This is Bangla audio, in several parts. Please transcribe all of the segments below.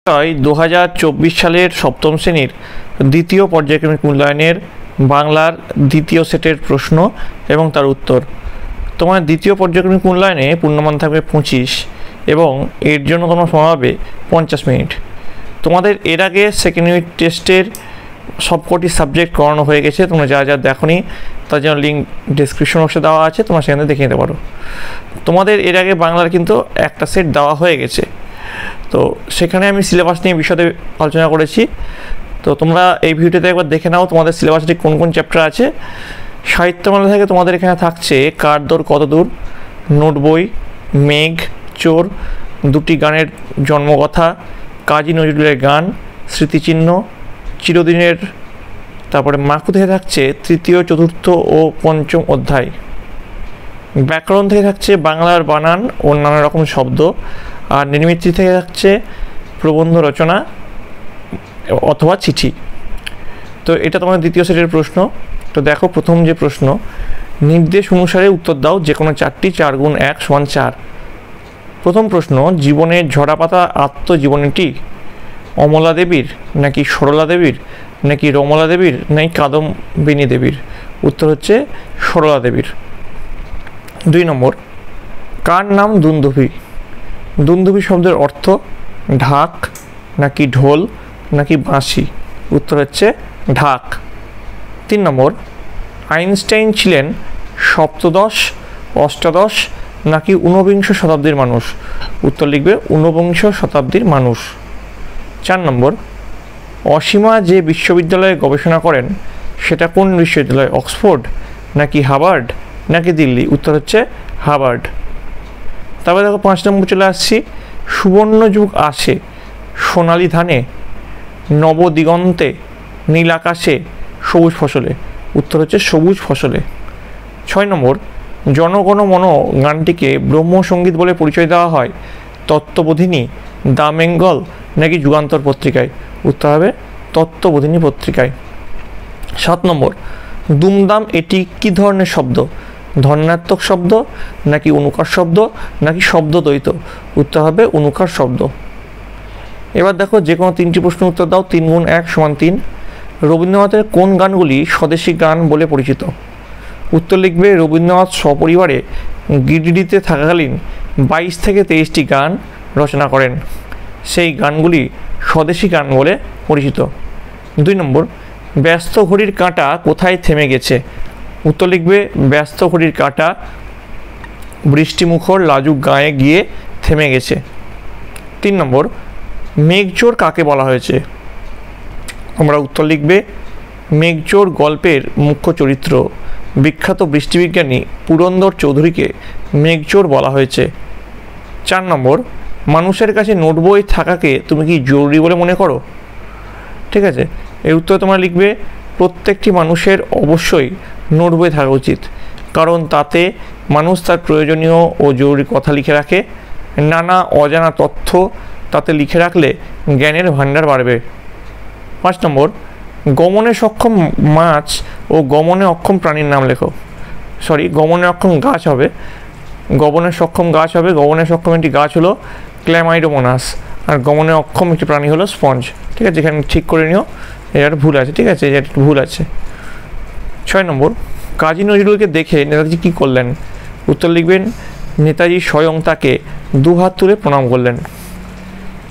2024 সালের সপ্তম শ্রেণীর দ্বিতীয় পর্যায়ক্রমিক মূল্যায়নের বাংলার দ্বিতীয় সেটের প্রশ্ন এবং তার উত্তর। তোমার দ্বিতীয় পর্যায়ক্রমিক মূল্যায়নে পূর্ণমান থাকবে 25 এবং এর জন্য তোমার সময় হবে 50 মিনিট। তোমাদের এর আগে সেকেন্ড ইউনিট টেস্টের সবকটি সাবজেক্ট করানো হয়ে গেছে, তোমরা যা যা দেখোনি তার জন্য লিঙ্ক ডিসক্রিপশন বক্সে দেওয়া আছে, তোমরা সেখানে দেখে নিতে পারো। তোমাদের এর আগে বাংলার কিন্তু একটা সেট দেওয়া হয়ে গেছে, তো সেখানে আমি সিলেবাস নিয়ে বিশদে আলোচনা করেছি। তো তোমরা এই ভিডিওতে একবার দেখে নাও তোমাদের সিলেবাসে কোন কোন চ্যাপ্টার আছে। সাহিত্যমালা থেকে তোমাদের এখানে থাকছে কার দৌড় কত দূর, নোট বই, মেঘ, চোর, দুটি গানের জন্মকথা, কাজী নজরুলের গান, স্মৃতিচিহ্ন, চিরদিনের, তারপরে মাকু থেকে থাকছে তৃতীয়, চতুর্থ ও পঞ্চম অধ্যায়। ব্যাকরণ থেকে থাকছে বাংলার বানান ও নানা রকম শব্দ, আর নির্মিতি থেকে থাকছে প্রবন্ধ রচনা অথবা চিঠি। তো এটা তোমার দ্বিতীয় সেটের প্রশ্ন। তো দেখো প্রথম যে প্রশ্ন, নির্দেশ অনুসারে উত্তর দাও যে কোনো চারটি, 4 গুণ 1 সমান 4। প্রথম প্রশ্ন, জীবনের ঝরাপাতা আত্মজীবনীটি অমলা দেবীর নাকি সরলা দেবীর নাকি রমলা দেবীর নাকি কাদম্বিনী দেবীর? উত্তর হচ্ছে সরলা দেবীর। 2 নম্বর, কার নাম দুন্দুভি? দুন্দুভি শব্দের অর্থ ঢাক নাকি ঢোল নাকি বাঁশি? উত্তর হচ্ছে ঢাক। 3 নম্বর, আইনস্টাইন ছিলেন সপ্তদশ, অষ্টাদশ নাকি ঊনবিংশ শতাব্দীর মানুষ? উত্তর লিখবে ঊনবিংশ শতাব্দীর মানুষ। 4 নম্বর, অসীমা যে বিশ্ববিদ্যালয়ে গবেষণা করেন সেটা কোন বিশ্ববিদ্যালয়? অক্সফোর্ড নাকি হার্ভার্ড নাকি দিল্লি? উত্তর হচ্ছে হার্ভার্ড। তারপরে দেখো 5 নম্বর চলে আসছি, সুবর্ণ যুগ আসে সোনালি ধানে, নবদিগন্তে, নীল আকাশে, সবুজ ফসলে? উত্তর হচ্ছে সবুজ ফসলে। 6 নম্বর, জনগণ মন গানটিকে ব্রহ্মসঙ্গীত বলে পরিচয় দেওয়া হয় তত্ত্ববোধিনী, দ্য বেঙ্গল নাকি যুগান্তর পত্রিকায়? উত্তর হবে তত্ত্ববোধিনী পত্রিকায়। 7 নম্বর, দুমদাম এটি কী ধরনের শব্দ? ধন্যাত্মক শব্দ নাকি অনুকার শব্দ নাকি শব্দদ্বৈত? উত্তর হবে অনুকার শব্দ। এবার দেখো যে কোনো 3টি প্রশ্নের উত্তর দাও। 3 গুণ 1 সমান 3। রবীন্দ্রনাথের কোন গানগুলি স্বদেশী গান বলে পরিচিত? উত্তর লিখবে রবীন্দ্রনাথ সপরিবারে গিরিডিতে থাকাকালীন 22 থেকে 23টি গান রচনা করেন, সেই গানগুলি স্বদেশী গান বলে পরিচিত। 2 নম্বর, ব্যস্ত ঘড়ির কাঁটা কোথায় থেমে গেছে? উত্তর লিখবে ব্যস্ত ঘড়ির কাঁটা বৃষ্টিমুখর লাজুক গায়ে গিয়ে থেমে গেছে। 3 নম্বর, মেঘচোর কাকে বলা হয়েছে? তোমরা উত্তর লিখবে মেঘচোর গল্পের মুখ্য চরিত্র বিখ্যাত বৃষ্টিবিজ্ঞানী পুরন্দর চৌধুরীকে মেঘচোর বলা হয়েছে। 4 নম্বর, মানুষের কাছে নোট বই থাকাকে তুমি কি জরুরি বলে মনে করো? ঠিক আছে, এর উত্তর তোমরা লিখবে প্রত্যেকটি মানুষের অবশ্যই নোট বই থাকা উচিত, কারণ তাতে মানুষ তার প্রয়োজনীয় ও জরুরি কথা লিখে রাখে। নানা অজানা তথ্য তাতে লিখে রাখলে জ্ঞানের ভাণ্ডার বাড়বে। 5 নম্বর, গমনে সক্ষম মাছ ও গমনে অক্ষম প্রাণীর নাম লেখো। গমনে অক্ষম গাছ হবে, গমনে সক্ষম গাছ হবে। গমনে সক্ষম একটি গাছ হলো ক্ল্যামাইডোমোনাস, আর গমনে অক্ষম একটি প্রাণী হলো স্পঞ্জ। ঠিক আছে, এখানে ঠিক করে নিও, এটা ভুল আছে। ঠিক আছে, এটা ভুল আছে। 6 নম্বর, কাজী নজরুলকে দেখে নেতাজি কী করলেন? উত্তর লিখবেন নেতাজি স্বয়ং তাকে 2 হাত তুলে প্রণাম করলেন।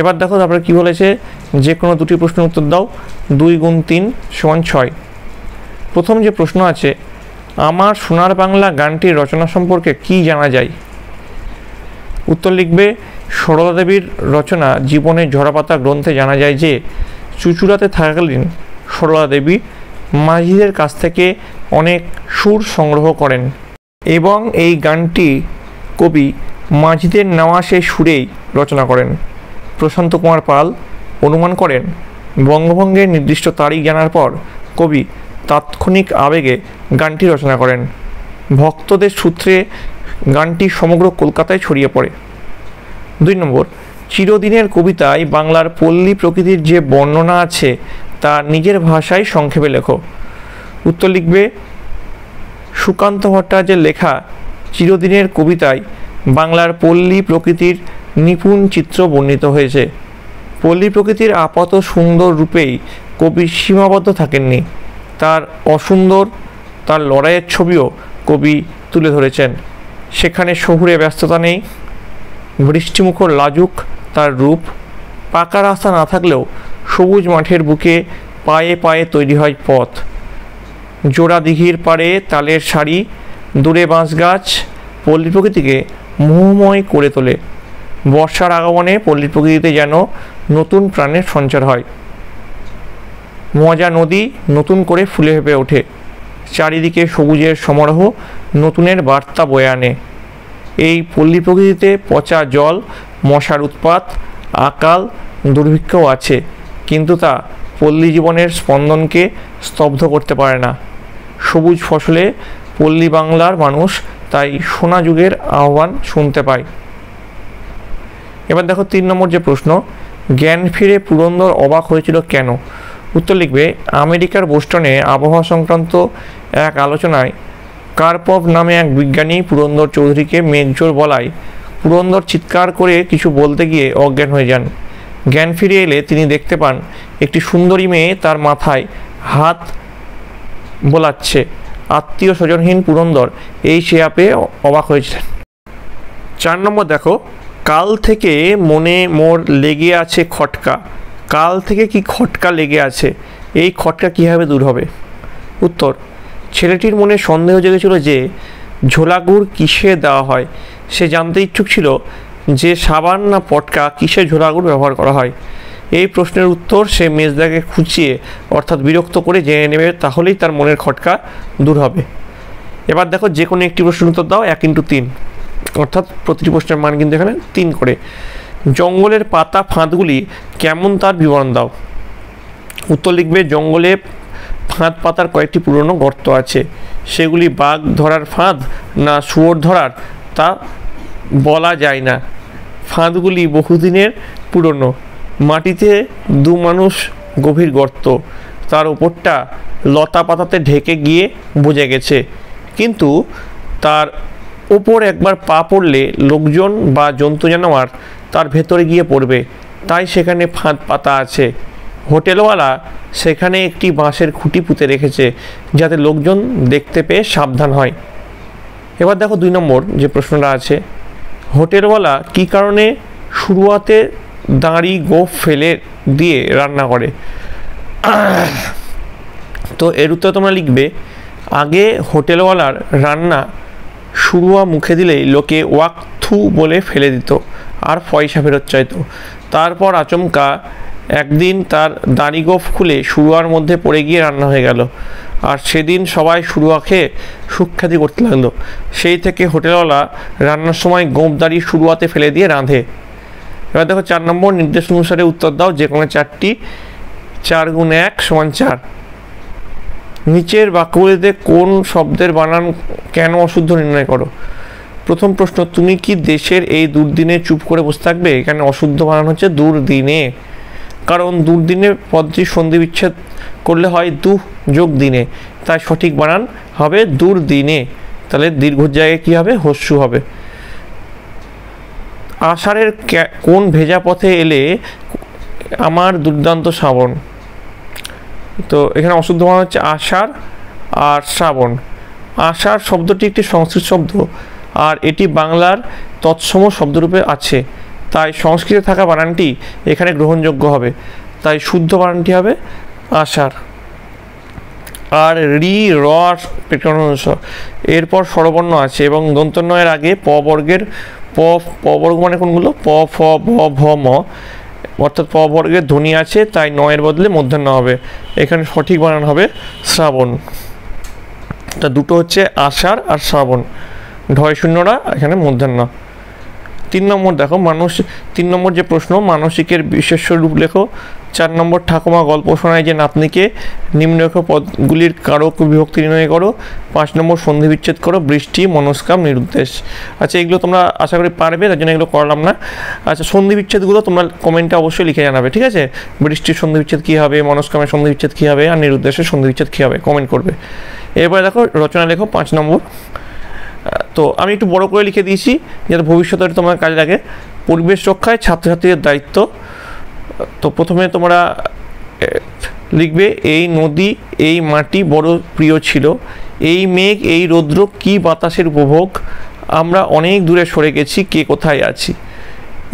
এবার দেখো তারপরে কী বলেছে, যে কোনো 2টি প্রশ্নের উত্তর দাও। 2 গুণ 3 সমান 6। প্রথম যে প্রশ্ন আছে, আমার সোনার বাংলা গানটির রচনা সম্পর্কে কি জানা যায়? উত্তর লিখবে সরলা দেবীর রচনা জীবনের ঝরাপাতা গ্রন্থে জানা যায় যে চুঁচুড়াতে থাকাকালীন সরলা দেবী মাঝিদের কাছ থেকে অনেক সুর সংগ্রহ করেন এবং এই গানটি কবি মাঝিদের নেওয়া সেই সুরেই রচনা করেন। প্রশান্ত কুমার পাল অনুমান করেন বঙ্গভঙ্গের নির্দিষ্ট তারিখ জানার পর কবি তাৎক্ষণিক আবেগে গানটি রচনা করেন। ভক্তদের সূত্রে গানটি সমগ্র কলকাতায় ছড়িয়ে পড়ে। 2 নম্বর, চিরদিনের কবিতায় বাংলার পল্লী প্রকৃতির যে বর্ণনা আছে তা নিজের ভাষায় সংক্ষেপে লেখো। উত্তর লিখবে সুকান্ত ভট্টাচার্যের লেখা চিরদিনের কবিতায় বাংলার পল্লী প্রকৃতির নিপুণ চিত্র বর্ণিত হয়েছে। পল্লী প্রকৃতির আপাত সুন্দর রূপেই কবি সীমাবদ্ধ থাকেননি, তার অসুন্দর, তার লড়াইয়ের ছবিও কবি তুলে ধরেছেন। সেখানে শহুরে ব্যস্ততা নেই, বৃষ্টিমুখর লাজুক তার রূপ। পাকা রাস্তা না থাকলেও সবুজ মাঠের বুকে পায়ে পায়ে তৈরি হয় পথ। জোড়া দিঘির পাড়ে তালের সারি, দূরে বাঁশ গাছ পল্লী প্রকৃতিকে মোহময় করে তোলে। বর্ষার আগমনে পল্লী প্রকৃতিতে যেন নতুন প্রাণের সঞ্চার হয়। মজা নদী নতুন করে ফুলে ফেঁপে ওঠে, চারিদিকে সবুজের সমারোহ নতুনের বার্তা বয়ে আনে। এই পল্লী প্রকৃতিতে পচা জল, মশার উৎপাত, আকাল, দুর্ভিক্ষও আছে, কিন্তু তা পল্লী জীবনের স্পন্দনকে স্তব্ধ করতে পারে না। সবুজ ফসলে পল্লী বাংলার মানুষ তাই সোনা যুগের আহ্বান শুনতে পায়। এবার দেখো 3 নম্বর যে প্রশ্ন, জ্ঞান ফিরে পুরন্দর অবাক হয়েছিল কেন? উত্তর লিখবে, আমেরিকার বোস্টনে আবহাওয়া সংক্রান্ত এক আলোচনায় কার্পভ নামে এক বিজ্ঞানী পুরন্দর চৌধুরীকে মেঘজোর বলায় পুরন্দর চিৎকার করে কিছু বলতে গিয়ে অজ্ঞান হয়ে যান। জ্ঞান ফিরে এলে তিনি দেখতে পান একটি সুন্দরী মেয়ে তার মাথায় হাত বোলাচ্ছে। আত্মীয় স্বজনহীন পুরন্দর এই শেয়া পেয়ে অবাক হয়েছিলেন। 4 নম্বর দেখো, কাল থেকে মনে মোর লেগে আছে খটকা। কাল থেকে কি খটকা লেগে আছে, এই খটকা কীভাবে দূর হবে? উত্তর, ছেলেটির মনে সন্দেহ জেগেছিল যে ঝোলা গুড় কিসে দেওয়া হয়। সে জানতে ইচ্ছুক ছিল যে সাবান না পটকা কিসে ঝোলা গুড় ব্যবহার করা হয়। এই প্রশ্নের উত্তর সে মেজদাকে খুঁচিয়ে অর্থাৎ বিরক্ত করে জেনে নেবে, তাহলেই তার মনের খটকা দূর হবে। এবার দেখো, যে কোনো একটি প্রশ্নের উত্তর দাও 1 × 3, অর্থাৎ প্রতিটি প্রশ্নের মান কিন্তু এখানে 3 করে। জঙ্গলের পাতা ফাঁদগুলি কেমন তার বিবরণ দাও। উত্তর লিখবে, জঙ্গলে ফাঁদ পাতার কয়েকটি পুরনো গর্ত আছে, সেগুলি বাঘ ধরার ফাঁদ না শুয়োর ধরার তা বলা যায় না। ফাঁদগুলি বহুদিনের পুরনো, মাটিতে 2 মানুষ গভীর গর্ত, তার ওপরটা লতা পাতাতে ঢেকে গিয়ে বুঝে গেছে, কিন্তু তার ওপর একবার পা পড়লে লোকজন বা জন্তু জানোয়ার তার ভেতরে গিয়ে পড়বে, তাই সেখানে ফাঁদ পাতা আছে। হোটেলওয়ালা সেখানে একটি বাঁশের খুঁটি পুঁতে রেখেছে যাতে লোকজন দেখতে পেয়ে সাবধান হয়। এবার দেখো 2 নম্বর যে প্রশ্নটা আছে, হোটেলওয়ালা কী কারণে শুরুয়াতে দাঁড়ি গোঁফ ফেলে দিয়ে রান্না করে? তো এর উত্তর তোমরা লিখবে, আগে হোটেলওয়ালার রান্না শুরুয়া মুখে দিলেই লোকে ওয়াক থু বলে ফেলে দিত আর পয়সা ফেরত চাইতো। তারপর আচমকা একদিন তার দাঁড়ি গোঁফ খুলে শুরুয়ার মধ্যে পড়ে গিয়ে রান্না হয়ে গেল, আর সেদিন সবাই শুরুয়া খেয়ে সুখ্যাতি করতে লাগলো। সেই থেকে হোটেলওয়ালা রান্নার সময় গোঁফ দাঁড়ি শুরুয়াতে ফেলে দিয়ে রাঁধে। এবার দেখো 4 নম্বর, নির্দেশ অনুসারে উত্তর দাও যে কোনো 4টি। 4 × 1 = 4। নিচের বাক্যগুলিতে কোন শব্দের বানান কেন অশুদ্ধ নির্ণয় করো। প্রথম প্রশ্ন, তুমি কি দেশের এই দুর্দিনে চুপ করে বসে থাকবে? এখানে অশুদ্ধ বানান হচ্ছে দুর্দিনে, কারণ দুর্দিনে পদটি সন্ধি বিচ্ছেদ করলে হয় দু যোগ দিনে, তাই সঠিক বানান হবে দুর্দিনে। তাহলে দীর্ঘর জায়গায় কী হবে? হস্যু হবে। আষাঢ়ের কোন ভেজা পথে এলে আমার দুর্দান্ত শ্রাবণ। তো এখানে অশুদ্ধ বানান হচ্ছে আষাঢ় আর শ্রাবণ। আষাঢ় শব্দটি একটি সংস্কৃত শব্দ, আর এটি বাংলার তৎসম শব্দরূপে আছে, তাই সংস্কৃতে থাকা বানানটি এখানে গ্রহণযোগ্য হবে, তাই শুদ্ধ বানানটি হবে আষাঢ়। আর রি র এরপর স্বরবর্ণ আছে এবং দন্তন্বয়ের আগে প বর্গের প বর্গ মানে কোনগুলো? প, ফ, ভ, ভ, ম, অর্থাৎ প বর্গের ধ্বনি আছে, তাই নয়ের বদলে মূর্ধন্য হবে। এখানে সঠিক বানান হবে শ্রাবণ। তা দুটো হচ্ছে আষাঢ় আর শ্রাবণ, ঢয় শূন্যরা এখানে মূর্ধন্য। 3 নম্বর দেখো, 3 নম্বর যে প্রশ্ন, মানসিকের বিশেষ্য রূপ লেখো। 4 নম্বর, ঠাকুমা গল্প শোনায় যে নাতনিকে নিম্নরেখ পদগুলির কারক বিভক্তি নির্ণয় করো। 5 নম্বর, সন্ধি বিচ্ছেদ করো। বৃষ্টি, মনস্কাম, নিরুদ্দেশ। আচ্ছা, এগুলো তোমরা আশা করি পারবে, তার জন্য এগুলো করলাম না। আচ্ছা, সন্ধি বিচ্ছেদগুলো তোমরা কমেন্টে অবশ্যই লিখে জানাবে, ঠিক আছে? বৃষ্টির সন্ধি বিচ্ছেদ কী হবে, মনস্কামের সন্ধি বিচ্ছেদ কী হবে, আর নিরুদ্দেশের সন্ধি বিচ্ছেদ কী হবে, কমেন্ট করবে। এরপরে দেখো রচনা লেখো 5 নম্বর। তো আমি একটু বড় করে লিখে দিয়েছি যাতে ভবিষ্যতে তোমার কাজে লাগে। পরিবেশ রক্ষায় ছাত্রছাত্রীদের দায়িত্ব, তো প্রথমে তোমরা লিখবে, এই নদী এই মাটি বড় প্রিয় ছিল, এই মেঘ এই রৌদ্র কি বাতাসের উপভোগ, আমরা অনেক দূরে সরে গেছি, কে কোথায় আছি।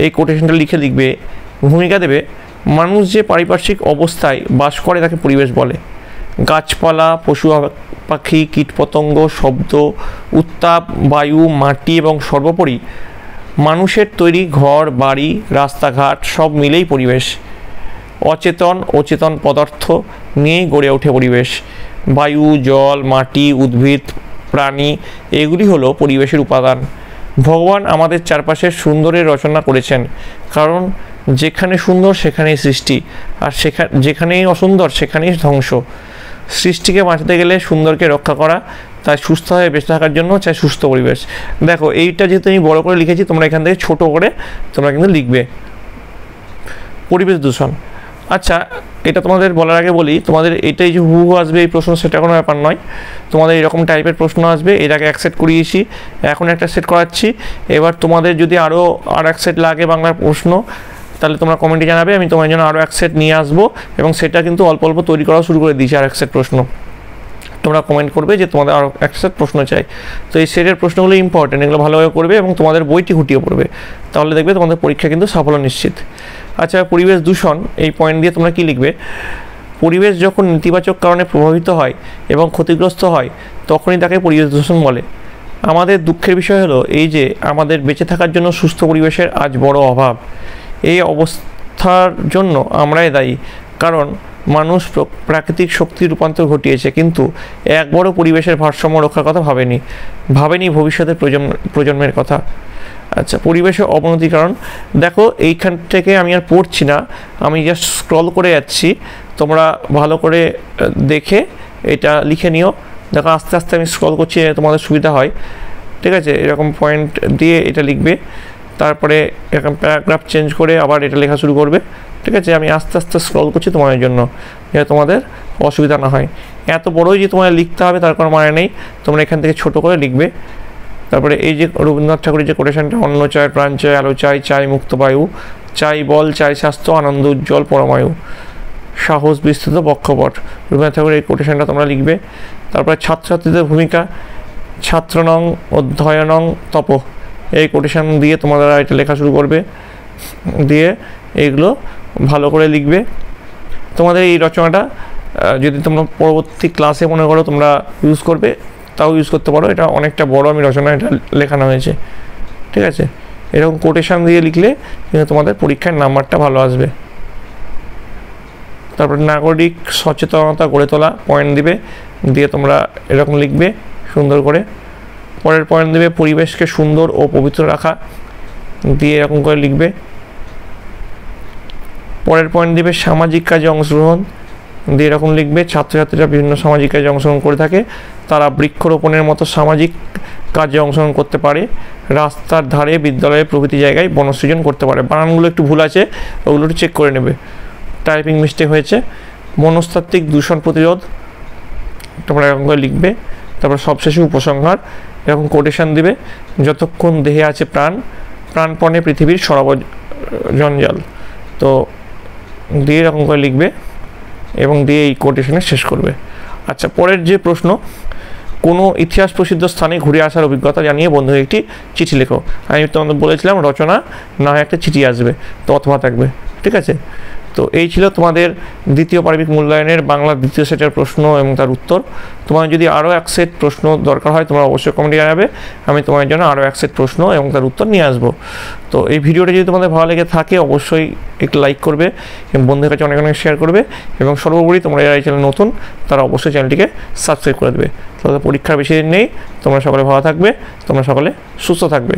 এই কোটেশনটা লিখে লিখবে। ভূমিকা দেবে, মানুষ যে পারিপার্শ্বিক অবস্থায় বাস করে তাকে পরিবেশ বলে। গাছপালা, পশু পাখি, কীটপতঙ্গ, শব্দ, উত্তাপ, বায়ু, মাটি এবং সর্বোপরি মানুষের তৈরি ঘর বাড়ি রাস্তাঘাট সব মিলেই পরিবেশ। অচেতন অচেতন পদার্থ নিয়েই গড়ে ওঠে পরিবেশ। বায়ু, জল, মাটি, উদ্ভিদ, প্রাণী এগুলি হলো পরিবেশের উপাদান। ভগবান আমাদের চারপাশের সুন্দরের রচনা করেছেন, কারণ যেখানে সুন্দর সেখানেই সৃষ্টি, আর যেখানেই অসুন্দর সেখানেই ধ্বংস। সৃষ্টিকে বাঁচাতে গেলে সুন্দরকে রক্ষা করা, তাই সুস্থ হয়ে বেঁচে থাকার জন্য চাই সুস্থ পরিবেশ। দেখো এইটা যেহেতু আমি বড় করে লিখেছি, তোমরা এখান থেকে ছোট করে তোমরা কিন্তু লিখবে। পরিবেশ দূষণ, আচ্ছা এটা তোমাদের বলার আগে বলি, তোমাদের এটাই যে হুবহু আসবে এই প্রশ্ন সেটা কোনো ব্যাপার নয়। তোমাদের এরকম টাইপের প্রশ্ন আসবে, এর আগে এক সেট করিয়েছি, এখন একটা সেট করাচ্ছি। এবার তোমাদের যদি আরও এক সেট লাগে বাংলার প্রশ্ন, তাহলে তোমরা কমেন্টে জানাবে, আমি তোমার জন্য আরও এক সেট নিয়ে আসবো, এবং সেটা কিন্তু অল্প অল্প তৈরি করা শুরু করে দিয়েছি। আর এক সেট প্রশ্ন তোমরা কমেন্ট করবে যে তোমাদের আরও এক সেট প্রশ্ন চাই। তো এই সেটের প্রশ্নগুলো ইম্পর্টেন্ট, এগুলো ভালোভাবে করবে এবং তোমাদের বইটি খুঁটিয়ে পড়বে, তাহলে দেখবে তোমাদের পরীক্ষা কিন্তু সাফল্য নিশ্চিত। আচ্ছা, পরিবেশ দূষণ, এই পয়েন্ট দিয়ে তোমরা কি লিখবে? পরিবেশ যখন নেতিবাচক কারণে প্রভাবিত হয় এবং ক্ষতিগ্রস্ত হয় তখনই তাকে পরিবেশ দূষণ বলে। আমাদের দুঃখের বিষয় হলো এই যে আমাদের বেঁচে থাকার জন্য সুস্থ পরিবেশের আজ বড় অভাব। এই অবস্থার জন্য আমরাই দায়ী, কারণ মানুষ প্রাকৃতিক শক্তির রূপান্তর ঘটিয়েছে, কিন্তু এক বড় পরিবেশের ভারসাম্য রক্ষার কথা ভাবেনি ভবিষ্যতের প্রজন্মের কথা। আচ্ছা, পরিবেশের অবনতির কারণ, দেখো এইখান থেকে আমি আর পড়ছি না, আমি জাস্ট স্ক্রল করে যাচ্ছি, তোমরা ভালো করে দেখে এটা লিখে নিও। দেখো আস্তে আস্তে আমি স্ক্রল করছি, তোমাদের সুবিধা হয়, ঠিক আছে? এরকম পয়েন্ট দিয়ে এটা লিখবে, তারপরে এরকম প্যারাগ্রাফ চেঞ্জ করে আবার এটা লেখা শুরু করবে, ঠিক আছে? আমি আস্তে আস্তে স্ক্রল করছি তোমাদের জন্য, যাতে তোমাদের অসুবিধা না হয়। এত বড়ই যে তোমাদের লিখতে হবে তার কোনো মানে নেই, তোমরা এখান থেকে ছোট করে লিখবে। তারপরে এই যে রবীন্দ্রনাথ ঠাকুরের যে কোটেশনটা, অন্ন চাই, প্রাণ চাই, আলো চাই, চাই মুক্ত বায়ু, চাই বল, চাই স্বাস্থ্য, আনন্দ উজ্জ্বল পরমায়ু, সাহস বিস্তৃত বক্ষপট, রবীন্দ্রনাথ ঠাকুরের এই কোটেশনটা তোমরা লিখবে। তারপরে ছাত্রছাত্রীদের ভূমিকা, ছাত্রনং অধ্যয়নং তপ, এই কোটেশন দিয়ে তোমরা এটা লেখা শুরু করবে, দিয়ে এইগুলো ভালো করে লিখবে। তোমাদের এই রচনাটা যদি তোমরা পরবর্তী ক্লাসে মনে করো তোমরা ইউজ করবে, তাও ইউজ করতে পারো। এটা অনেকটা বড় আমি রচনা এটা লেখানো হয়েছে, ঠিক আছে? এরকম কোটেশন দিয়ে লিখলে কিন্তু তোমাদের পরীক্ষার নাম্বারটা ভালো আসবে। তারপর নাগরিক সচেতনতা গড়ে তোলা, পয়েন্ট দিবে, দিয়ে তোমরা এরকম লিখবে সুন্দর করে। পরের পয়েন্ট দিবে পরিবেশকে সুন্দর ও পবিত্র রাখা, দিয়ে এরকম করে লিখবে। পরের পয়েন্ট দিবে সামাজিক কাজে অংশগ্রহণ, দিয়ে এরকম লিখবে। ছাত্রছাত্রীরা বিভিন্ন সামাজিক কাজে অংশগ্রহণ করে থাকে, তারা বৃক্ষরোপণের মতো সামাজিক কাজে অংশগ্রহণ করতে পারে, রাস্তার ধারে, বিদ্যালয়ে প্রভৃতি জায়গায় বনসৃজন করতে পারে। বানানগুলো একটু ভুল আছে, ওগুলো একটু চেক করে নেবে, টাইপিং মিস্টেক হয়েছে। মনস্তাত্ত্বিক দূষণ প্রতিরোধ, তোমরা এরকম করে লিখবে। তারপর সবশেষে উপসংহার, এরকম কোটেশন দিবে। যতক্ষণ দেহে আছে প্রাণ, প্রাণপণে পৃথিবীর জঞ্জাল, তো দিয়ে এরকম করে লিখবে এবং দিয়ে এই কোটেশনে শেষ করবে। আচ্ছা, পরের যে প্রশ্ন, কোনো ইতিহাস প্রসিদ্ধ স্থানে ঘুরে আসার অভিজ্ঞতা জানিয়ে বন্ধুকে একটি চিঠি লেখো। আমি তোমাদের বলেছিলাম রচনা না হয় একটা চিঠি আসবে, তো অথবা থাকবে, ঠিক আছে? তো এই ছিল তোমাদের দ্বিতীয় পার্বিক মূল্যায়নের বাংলার দ্বিতীয় সেটের প্রশ্ন এবং তার উত্তর। তোমার যদি আরও এক সেট প্রশ্ন দরকার হয় তোমরা অবশ্যই কমেন্টে জানাবে, আমি তোমার জন্য আরও এক সেট প্রশ্ন এবং তার উত্তর নিয়ে আসবো। তো এই ভিডিওটা যদি তোমাদের ভালো লেগে থাকে অবশ্যই একটু লাইক করবে এবং বন্ধুদের কাছে অনেক অনেক শেয়ার করবে, এবং সর্বোপরি তোমরা যারা এই চ্যানেল নতুন তারা অবশ্যই চ্যানেলটিকে সাবস্ক্রাইব করে দেবে। তাহলে পরীক্ষার বেশি দিন নেই, তোমরা সকলে ভালো থাকবে, তোমরা সকলে সুস্থ থাকবে।